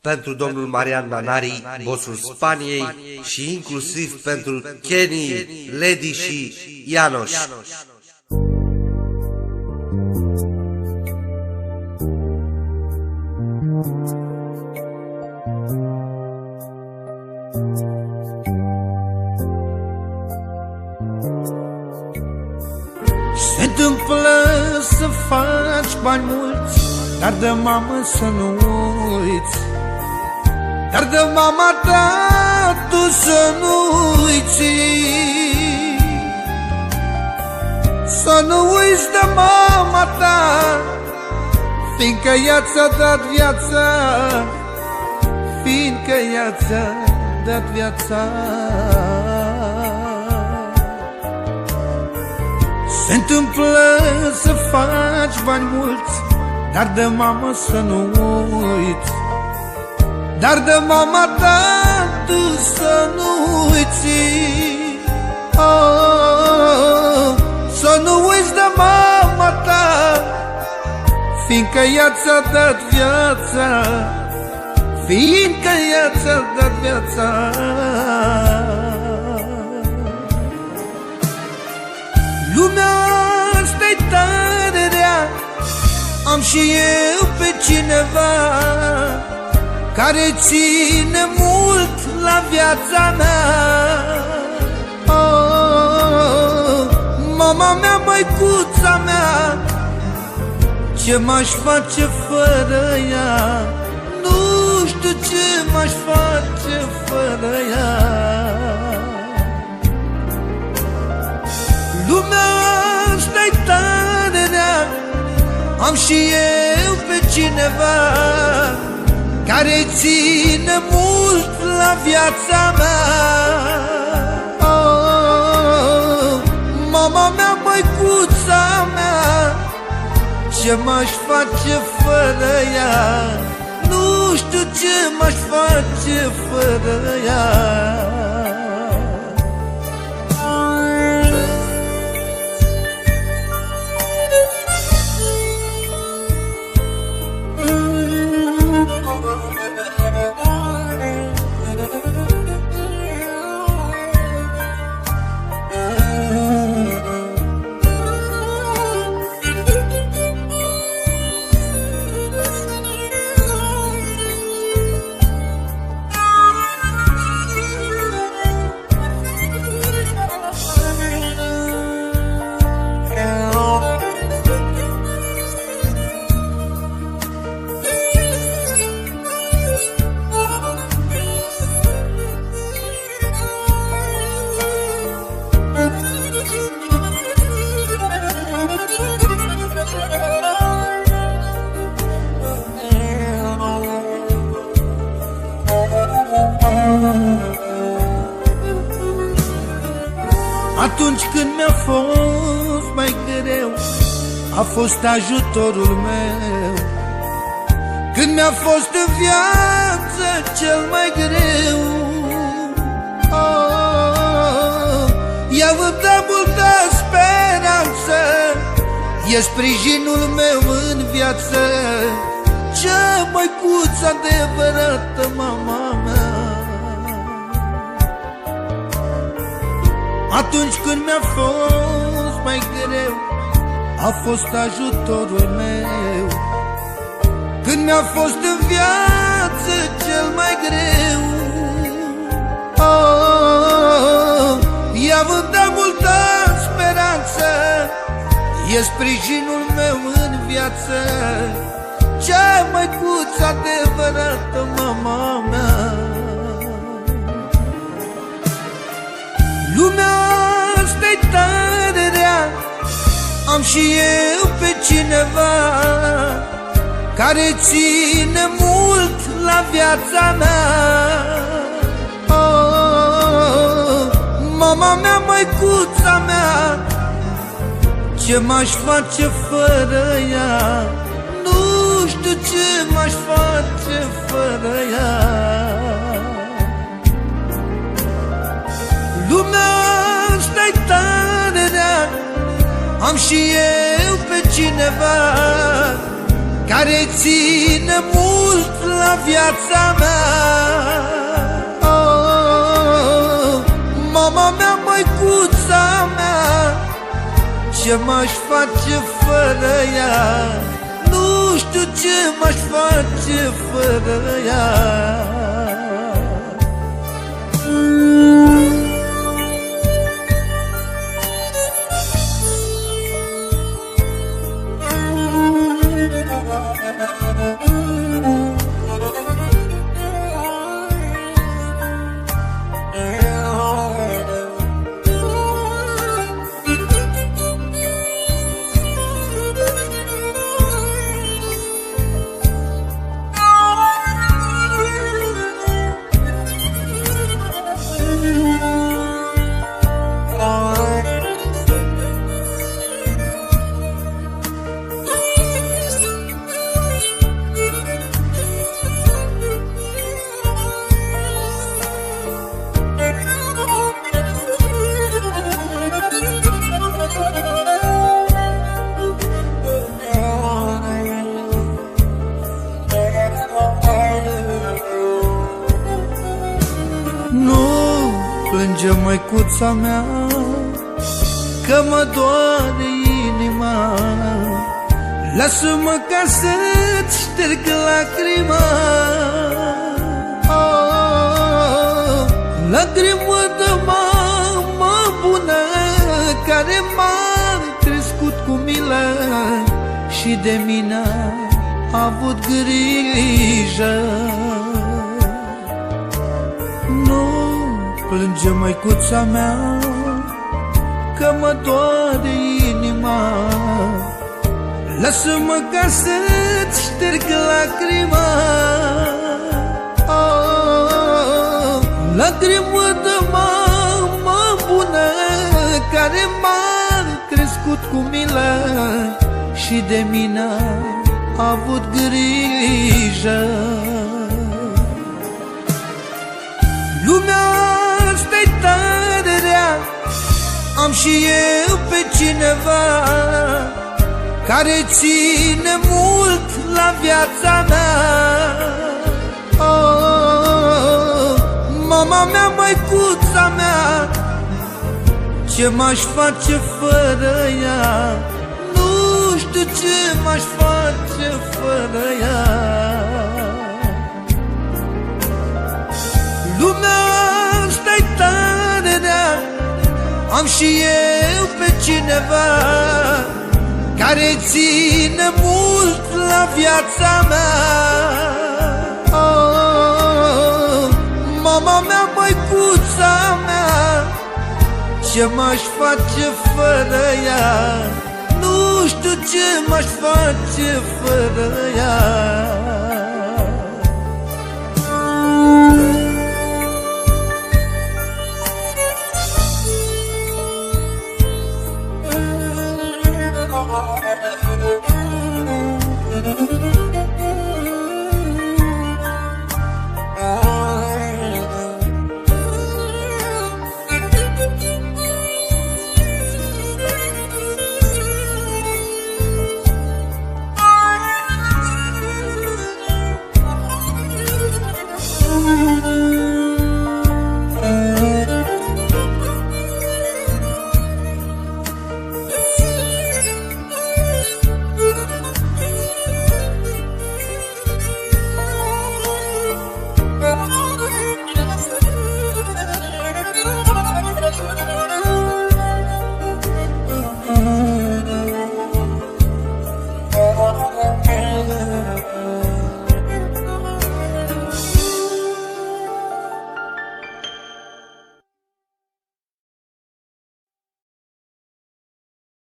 pentru domnul Marian Manari, bossul Spaniei și inclusiv pentru Kenny, Lady și Ianoș. Se întâmplă să faci bani mulți, dar de mamă să nu uiți. Dar de mama ta tu să nu uiți. Să nu uiți de mama ta, fiindcă ea ți-a dat viața, fiindcă ea ți-a dat viața. Se întâmplă să faci bani mulți, dar de mamă să nu uiți. Dar de mama ta tu să nu uiți. Să nu uiți de mama ta, fiindcă ea ți-a dat viața, fiindcă ea ți-a dat viața. Lumea asta-i tare rea, am și eu pe cineva care ține mult la viața mea. Mama mea, măicuța mea, ce m-aș face fără ea? Nu știu ce m-aș face fără ea. Lumea asta-i tare rea, am și eu pe cineva care ține mult la viața mea. Mama mea, măicuța mea, ce m-aș face fără ea? Nu știu ce m-aș face fără ea. Atunci când mi-a fost mai greu, a fost ajutorul meu. Când mi-a fost în viață cel mai greu, ea îmi dă multă speranță, e sprijinul meu în viață. Ce măicuță adevărată, mama mea. Atunci când mi-a fost mai greu, a fost ajutorul meu. Când mi-a fost în viață cel mai greu, ea îmi dă multă speranță, e sprijinul meu în viață. Ce măicuță adevărată, mama mea. Lumea asta-i tare rea, am și eu pe cineva care ține mult la viața mea. Mama mea, măicuța mea, ce m-aș face fără ea? Nu știu ce m-aș face fără ea. Lumea asta-i tare rea, am și eu pe cineva care ține mult la viața mea. Oh, mama mea, măicuța mea, ce m-aș face fără ea? Nu știu ce m-aș face fără ea. Nu plânge, măicuța mea, că mă doare inima. Lasă-mă ca să-ți șterg lacrima. Oh, lacrimă de mamă bună, care m-a crescut cu milă și de mine a avut grijă. Nu plânge, măicuța mea, că mă doare inima. Lasă-mă ca să-ți șterg lacrima. Oh, lacrimă de mamă bună, care m-a crescut cu milă și de mine a avut grijă. Lumea asta-i tare rea, am și eu pe cineva care ține mult la viața mea. Oh, mama mea, măicuța mea, ce m-aș face fără ea? Nu știu ce m-aș face fără ea. Lumea asta-i tare rea, am și eu pe cineva care ține mult la viața mea. Oh, mama mea, măicuța mea, ce m-aș face fără ea? Nu știu ce m-aș face fără ea.